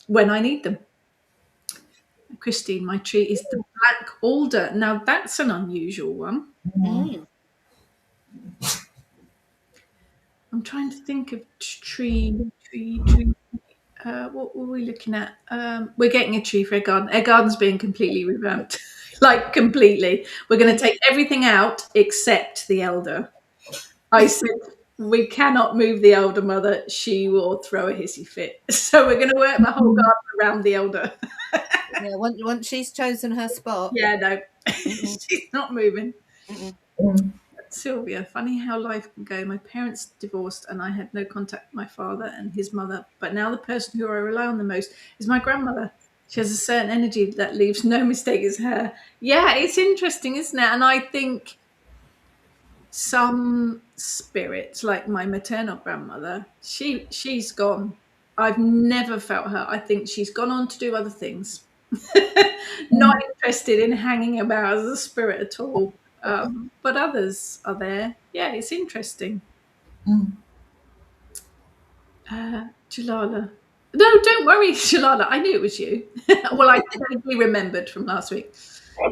when I need them. Christine, my tree is the black alder. Now that's an unusual one. I'm trying to think of tree. What were we looking at? We're getting a tree for our garden. Our garden's being completely revamped, like completely. We're going to take everything out except the elder. I said we cannot move the elder mother. She will throw a hissy fit. So we're going to work the whole garden around the elder. Yeah, once she's chosen her spot. Yeah, no, she's not moving. Sylvia, funny how life can go. My parents divorced and I had no contact with my father and his mother, but now the person who I rely on the most is my grandmother. She has a certain energy that leaves no mistake as her. Yeah, it's interesting, isn't it? And I think some spirits, like my maternal grandmother, she's gone. I've never felt her. I think she's gone on to do other things. Not Mm, interested in hanging about as a spirit at all. But others are there. Yeah, it's interesting. mm. Jalala. No, don't worry, Jalala. I knew it was you. Well, I vaguely remembered from last week.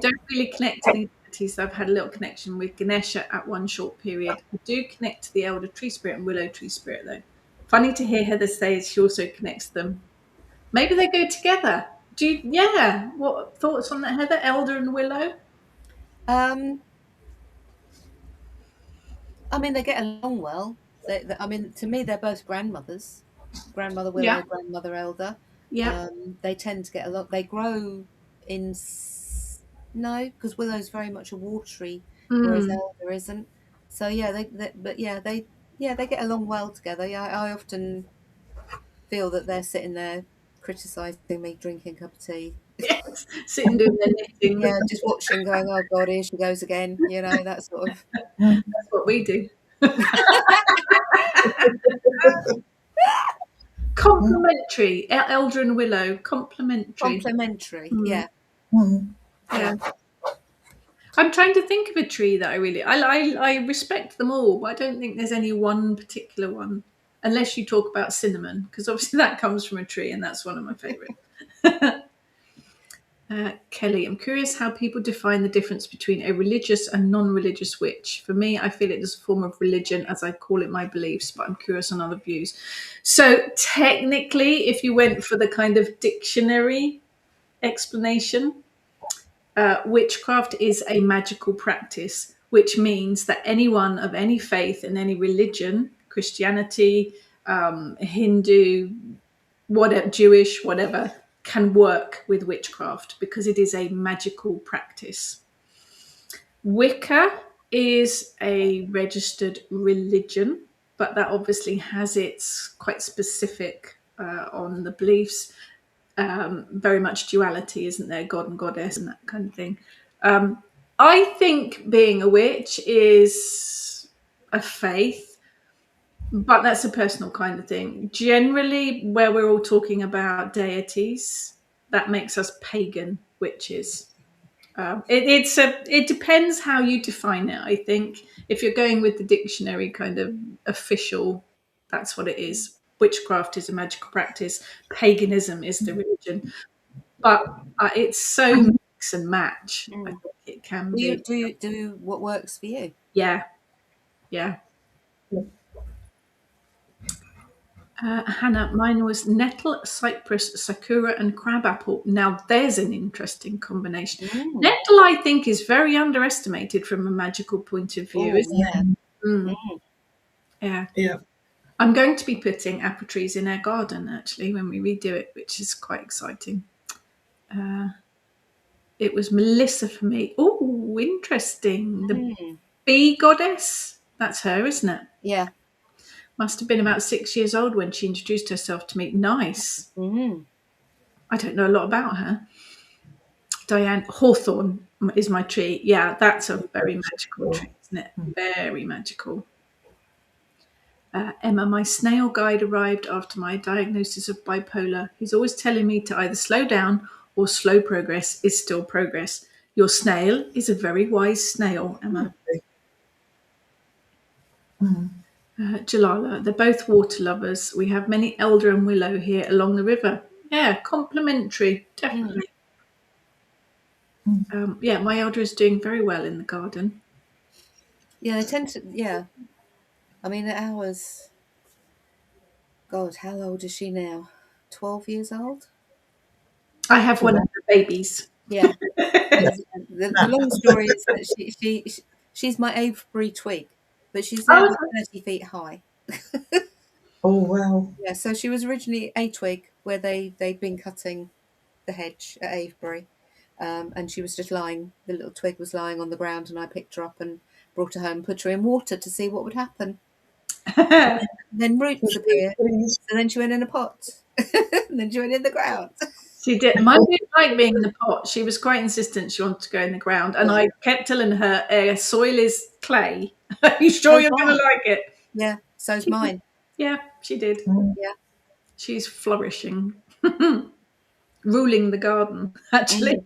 Don't really connect to the entities. I've had a little connection with Ganesha at one short period. I do connect to the elder tree spirit and willow tree spirit, though. Funny to hear Heather say she also connects them. Maybe they go together. Do you, yeah. What thoughts on that, Heather? Elder and willow? Um, I mean, they get along well. I mean, to me, they're both grandmothers. Grandmother Yeah. Willow, grandmother Elder. Yeah. They tend to get along. They grow in no, because Willow's very much a watery, whereas Mm. Elder isn't. So yeah, but yeah, they get along well together. Yeah, I often feel that they're sitting there criticizing me drinking a cup of tea. Yes. Sitting doing their knitting. Yeah, just watching, going, "Oh God, here she goes again." You know, that sort of. That's what we do. Complementary. Elder and willow. Complementary. Complimentary, Mm. yeah, Mm. Yeah. yeah. I'm trying to think of a tree that I really I respect them all, but I don't think there's any one particular one, unless you talk about cinnamon, because obviously that comes from a tree, and that's one of my favourites. Kelly, I'm curious how people define the difference between a religious and non-religious witch. For me, I feel it is a form of religion, as I call it my beliefs, but I'm curious on other views. So technically, if you went for the kind of dictionary explanation, witchcraft is a magical practice, which means that anyone of any faith and any religion, Christianity, Hindu, whatever, Jewish, whatever, can work with witchcraft because it is a magical practice. Wicca is a registered religion, but that obviously has its quite specific on the beliefs. Very much duality, isn't there? God and goddess and that kind of thing. I think being a witch is a faith, but that's a personal kind of thing. Generally, where we're all talking about deities, that makes us pagan witches. It depends how you define it. I think if you're going with the dictionary kind of official, that's what it is. Witchcraft is a magical practice. Paganism is the religion, but it's so mix and match. I Mm. think it can Do you be. do what works for you? Yeah, yeah. Hannah, mine was nettle, cypress, sakura, and crabapple. Now there's an interesting combination. Mm. Nettle, I think, is very underestimated from a magical point of view, Oh isn't yeah. it? Mm, Mm. yeah. Yeah. I'm going to be putting apple trees in our garden actually when we redo it, which is quite exciting. It was Melissa for me. Oh, interesting. The Mm. bee goddess. That's her, isn't it? Yeah. Must have been about 6 years old when she introduced herself to me. Nice. Mm. I don't know a lot about her. Diane Hawthorne is my tree. Yeah, that's a very magical tree, isn't it? Very magical. Emma, my snail guide arrived after my diagnosis of bipolar. He's always telling me to either slow down or slow progress is still progress. Your snail is a very wise snail, Emma. Jalala, they're both water lovers. We have many elder and willow here along the river. Yeah, complementary, Mm. definitely. Yeah, my elder is doing very well in the garden. Yeah, they tend to. Yeah, I mean, ours. God, how old is she now? 12 years old. I have one of the babies. Yeah. The long story is that she's my Avebury twig, but she's now Oh, 30 feet high. Oh, wow. Yeah, so she was originally a twig where they'd been cutting the hedge at Avebury, and she was just lying. The little twig was lying on the ground, and I picked her up and brought her home, put her in water to see what would happen. okay. Then roots appeared, Please. so then she went in a pot, and then she went in the ground. She did. Mine didn't like being in the pot. She was quite insistent. She wanted to go in the ground, and Yeah. I kept telling her, "Soil is clay. Are you sure So's you're going mine. to like it?" Yeah, so's She did. mine. Yeah, she did. Yeah. She's flourishing, ruling the garden. Actually,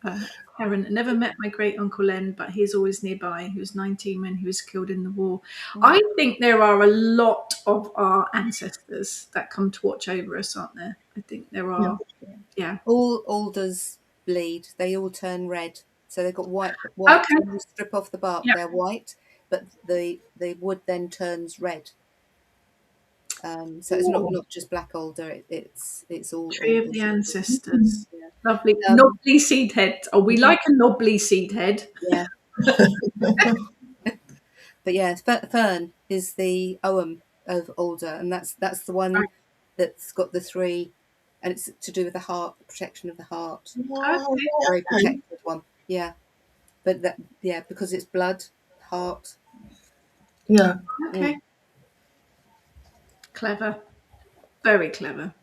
uh, Karen never met my great uncle Len, but he's always nearby. He was 19 when he was killed in the war. I think there are a lot of our ancestors that come to watch over us, aren't there? I think there Yeah. are. Yeah. All alders bleed. They all turn red. So they've got white. Okay. When you strip off the bark, Yeah. they're white, but the wood then turns red. So it's not just black alder. It's all Tree of the alders. ancestors. Yeah. Lovely. Um, Knobbly seed head. Oh, we like a knobbly seed head. yeah. But yeah, fern is the ogham of alder, and that's the one that's got the three, and it's to do with the heart, the protection of the heart. Wow, Okay. Very okay. protected one. Yeah. But because it's blood, heart. Yeah. Okay. Clever. Very clever.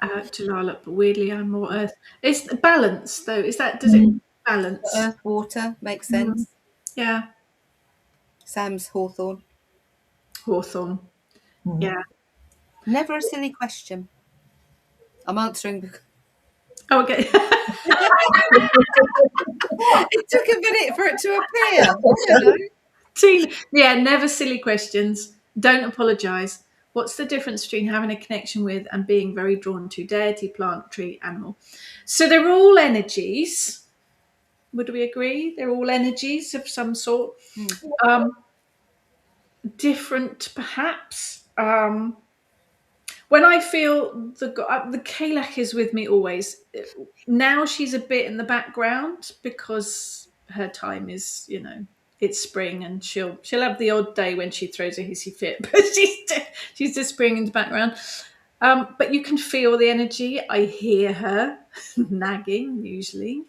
Jalala, but weirdly I'm more earth. It's the balance though. Is that does it balance? Earth, water makes Mm, sense. yeah. Sam's hawthorn. Hawthorn. Yeah. Never a silly question. I'm answering because Oh, okay. it took a minute for it to appear. You know? Yeah, never silly questions. Don't apologise. What's the difference between having a connection with and being very drawn to deity, plant, tree, animal? So they're all energies. Would we agree? They're all energies of some sort. Um, different, perhaps. When I feel the Kalak is with me always. Now she's a bit in the background because her time is, it's spring, and she'll have the odd day when she throws a hissy fit, but she's just spring in the background. But you can feel the energy. I hear her nagging usually.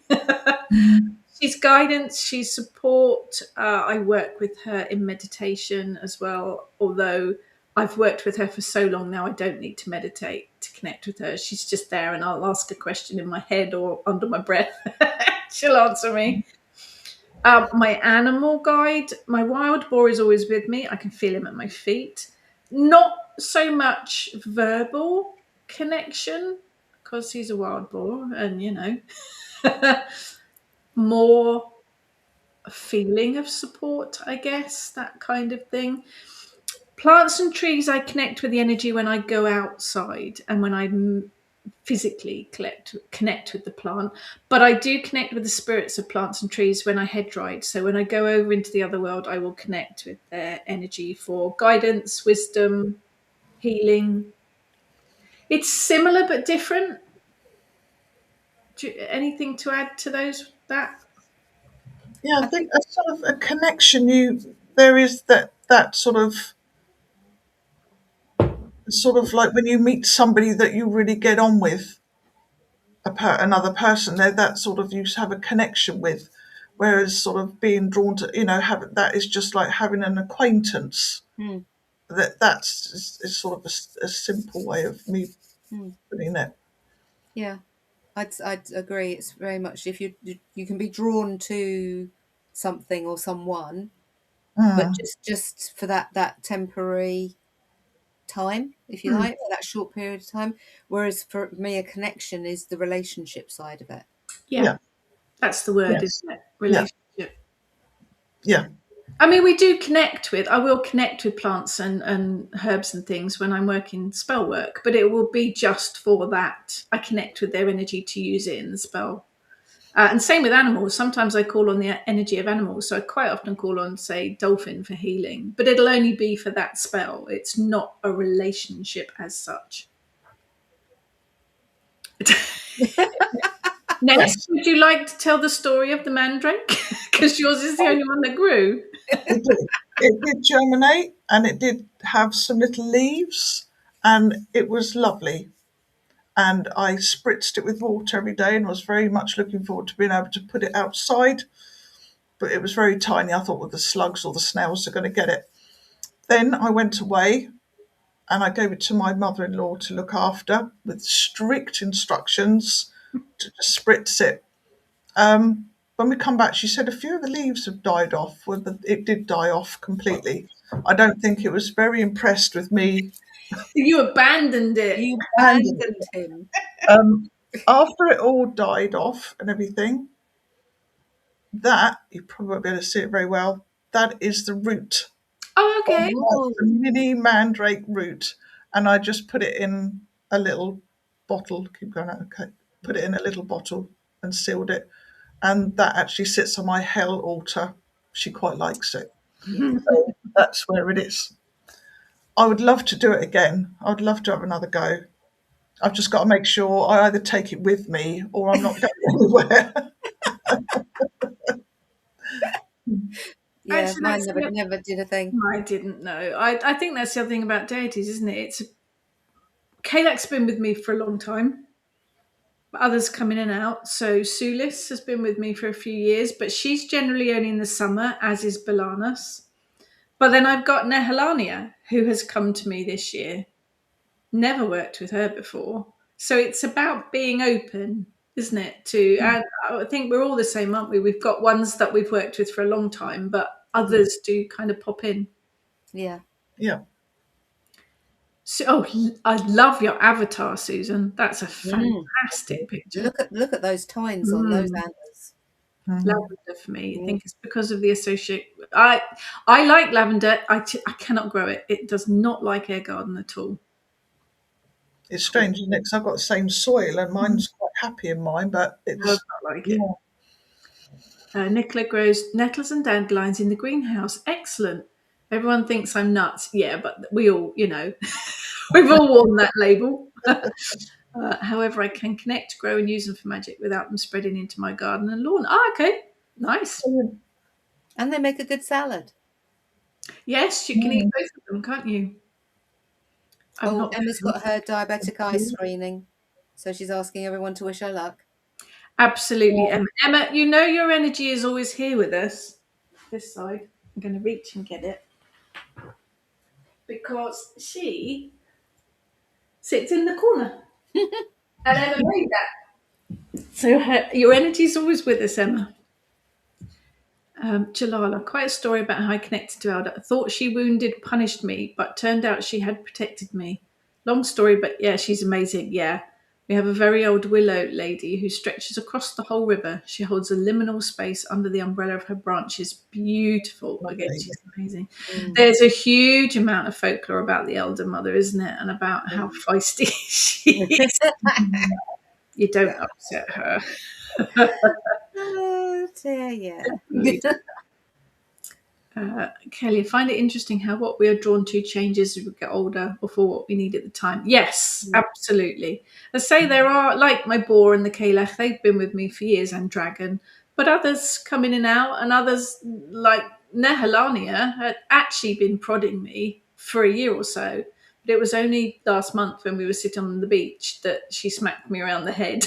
She's guidance, she's support. I work with her in meditation as well, although I've worked with her for so long now, I don't need to meditate to connect with her. She's just there, and I'll ask a question in my head or under my breath. She'll answer me. My animal guide, my wild boar is always with me. I can feel him at my feet. Not so much verbal connection because he's a wild boar, and more a feeling of support, I guess, that kind of thing. Plants and trees, I connect with the energy when I go outside and when I physically connect with the plant. But I do connect with the spirits of plants and trees when I head ride. So when I go over into the other world, I will connect with their energy for guidance, wisdom, healing. It's similar but different. Anything to add to that? Yeah, I I think think a sort of a connection. There is that sort of like when you meet somebody that you really get on with, another person, there that sort of you have a connection with, whereas sort of being drawn to have that is just like having an acquaintance. hmm, That's sort of a simple way of me hmm. putting it. Yeah. I'd agree. It's very much if you can be drawn to something or someone, but just for that temporary time, if you Mm, like, for that short period of time. Whereas for me, a connection is the relationship side of it. yeah, Yeah, that's the word, yes, isn't it? yeah, Relationship. yeah. I mean, we do I will connect with plants and herbs and things when I'm working spell work, but it will be just for that. I connect with their energy to use it in the spell. And same with animals. Sometimes I call on the energy of animals. So I quite often call on, say, dolphin for healing, but it'll only be for that spell. It's not a relationship as such. Ness, would you like to tell the story of the mandrake? Because yours is the only one that grew. It did germinate, and it did have some little leaves, and it was lovely. And I spritzed it with water every day and was very much looking forward to being able to put it outside. But it was very tiny. I thought, well, the slugs or the snails are going to get it. Then I went away and I gave it to my mother-in-law to look after with strict instructions to just spritz it. When we come back, she said a few of the leaves have died off. Well, it did die off completely. I don't think it was very impressed with me. You abandoned it. You And abandoned him. after it all died off and everything, that, you probably won't be able to see it very well, that is the root. Oh, okay. Oh, The mini mandrake root. And I just put it in a little bottle. Keep going out. Okay. Put it in a little bottle and sealed it. And that actually sits on my hell altar. She quite likes it. yeah. So that's where it is. I would love to do it again. I would love to have another go. I've just got to make sure I either take it with me or I'm not going anywhere. Yeah, Actually, mine never did a thing. I didn't know. I think that's the other thing about deities, isn't it? It's Kalak's been with me for a long time. Others come in and out. So Sulis has been with me for a few years, but she's generally only in the summer, as is Balanas. But then I've got Nehelania, who has come to me this year. Never worked with her before. So it's about being open, isn't it? And I think we're all the same, aren't we? We've got ones that we've worked with for a long time, but others do kind of pop in. Yeah. Yeah. So, I love your avatar, Susan. That's a fantastic picture. Look at those tines on those Mm. antlers. Lavender for me. I think it's because of the associate. I like lavender. I cannot grow it. It does not like air garden at all. It's strange, isn't it? Because I've got the same soil and mine's quite happy in mine, but Does it's, not like it. yeah. Nicola grows nettles and dandelions in the greenhouse. Excellent. Everyone thinks I'm nuts. Yeah, but we all, we've all worn that label. However, I can connect, grow, and use them for magic without them spreading into my garden and lawn. Ah, okay. Nice. And they make a good salad. Yes, you can eat both of them, can't you? I'm not Emma's got her diabetic eye screening, so she's asking everyone to wish her luck. Absolutely, Emma. Emma, your energy is always here with us. This side. I'm going to reach and get it. Because she sits in the corner. And Emma made that. So your energy is always with us, Emma. Jalala, quite a story about how I connected to Elda. I thought she wounded, punished me, but turned out she had protected me. Long story, but yeah, she's amazing. Yeah. We have a very old willow lady who stretches across the whole river. She holds a liminal space under the umbrella of her branches. Beautiful. Again, she's amazing. There's a huge amount of folklore about the elder mother, isn't it? And about how feisty she is. You don't upset her. Oh dear, yeah. Kelly, I find it interesting how what we are drawn to changes as we get older or for what we need at the time. Yes, absolutely. I say there are, like my boar and the Kalech, they've been with me for years, and dragon, but others come in and out, and others, like Nehelania, had actually been prodding me for a year or so. But it was only last month when we were sitting on the beach that she smacked me around the head.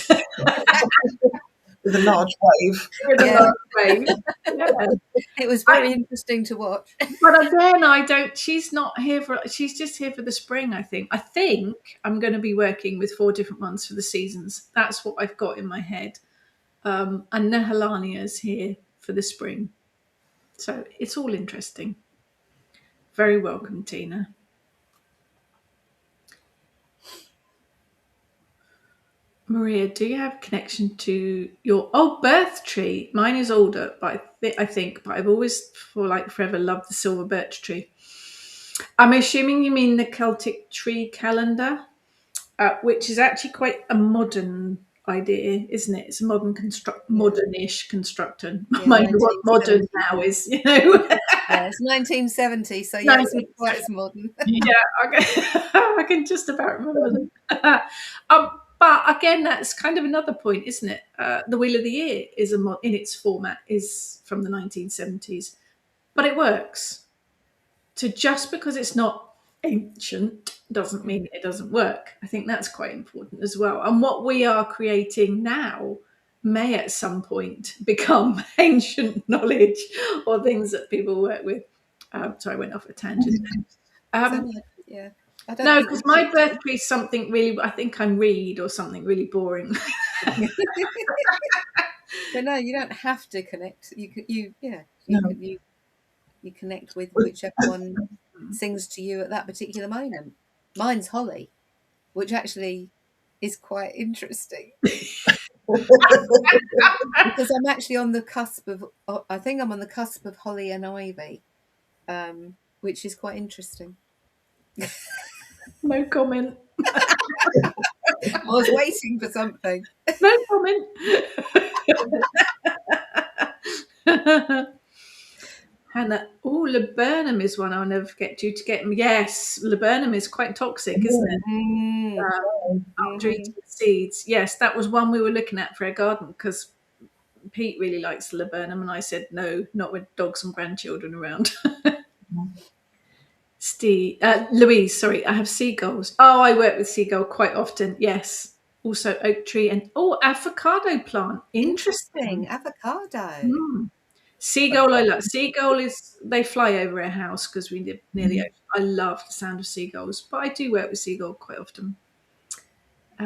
With a large wave. With a large wave. Yeah. It was very interesting to watch. But again, she's not here she's just here for the spring, I think. I think I'm going to be working with 4 different ones for the seasons. That's what I've got in my head. And Nehelania is here for the spring. So it's all interesting. Very welcome, Tina. Maria, do you have a connection to your birth tree? Mine is older, but I think, but I've always, for forever, loved the silver birch tree. I'm assuming you mean the Celtic tree calendar, which is actually quite a modern idea, isn't it? It's a modern-ish construction. Yeah, Mind you, what modern now is, Yeah, it's 1970, so yeah, it's not quite as modern. Yeah, I can just about remember them. But again, that's kind of another point, isn't it? The Wheel of the Year is in its format is from the 1970s, but it works. So just because it's not ancient doesn't mean it doesn't work. I think that's quite important as well. And what we are creating now may at some point become ancient knowledge or things that people work with. Sorry, I went off a tangent. Yeah. I don't No, think because we my need to. birthday is something really, I think I'm Reed or something really boring. But no, you don't have to connect. No. You connect with Well, whichever one sings to you at that particular moment. Mine's Holly, which actually is quite interesting because I'm actually on the cusp of. I think I'm on the cusp of Holly and Ivy, which is quite interesting. No comment. I was waiting for something. No comment. Hannah, oh, laburnum is one I'll never forget. Due to get yes, laburnum is quite toxic, isn't it? Mm, After hmm eating the seeds, yes, that was one we were looking at for our garden because Pete really likes the laburnum, and I said no, not with dogs and grandchildren around. Louise, sorry, I have seagulls. Oh, I work with seagull quite often. Yes, also oak tree and avocado plant. Interesting. Interesting. Avocado. Mm. Seagull, I love. Seagull is they fly over our house because we live near the ocean. I love the sound of seagulls, but I do work with seagull quite often.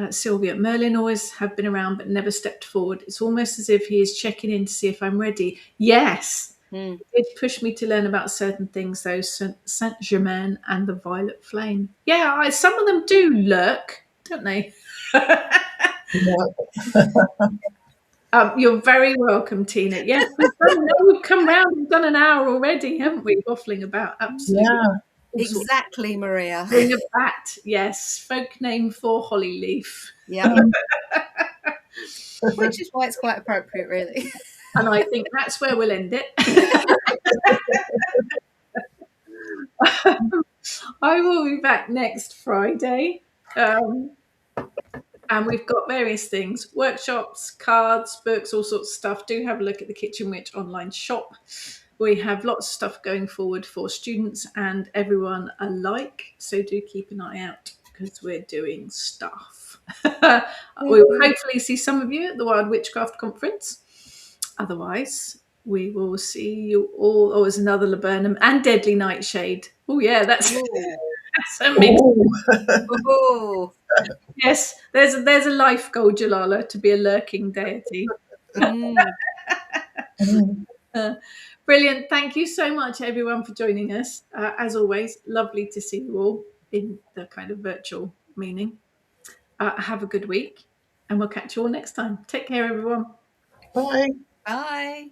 Sylvia, Merlin always have been around but never stepped forward. It's almost as if he is checking in to see if I'm ready. Yes, Mm. it did push me to learn about certain things, though. Saint Germain and the Violet Flame. Yeah, some of them do lurk, don't they? You're very welcome, Tina. Yes, we've come round and done an hour already, haven't we? Waffling about, absolutely. yeah. All sorts. Exactly, Maria. Ring a bat, yes. Folk name for holly leaf. Yeah. Which is why it's quite appropriate, really. And I think that's where we'll end it. I will be back next Friday. And we've got various things, workshops, cards, books, all sorts of stuff. Do have a look at the Kitchen Witch online shop. We have lots of stuff going forward for students and everyone alike. So do keep an eye out because we're doing stuff. We will hopefully see some of you at the Wild Witchcraft Conference. Otherwise, we will see you all. Oh, there's another laburnum and deadly nightshade. Oh, yeah, that's, that's a mix. Oh. Yes, there's a life goal, Jalala, to be a lurking deity. Mm. Brilliant. Thank you so much, everyone, for joining us. As always, lovely to see you all in the kind of virtual meaning. Have a good week, and we'll catch you all next time. Take care, everyone. Bye. Bye.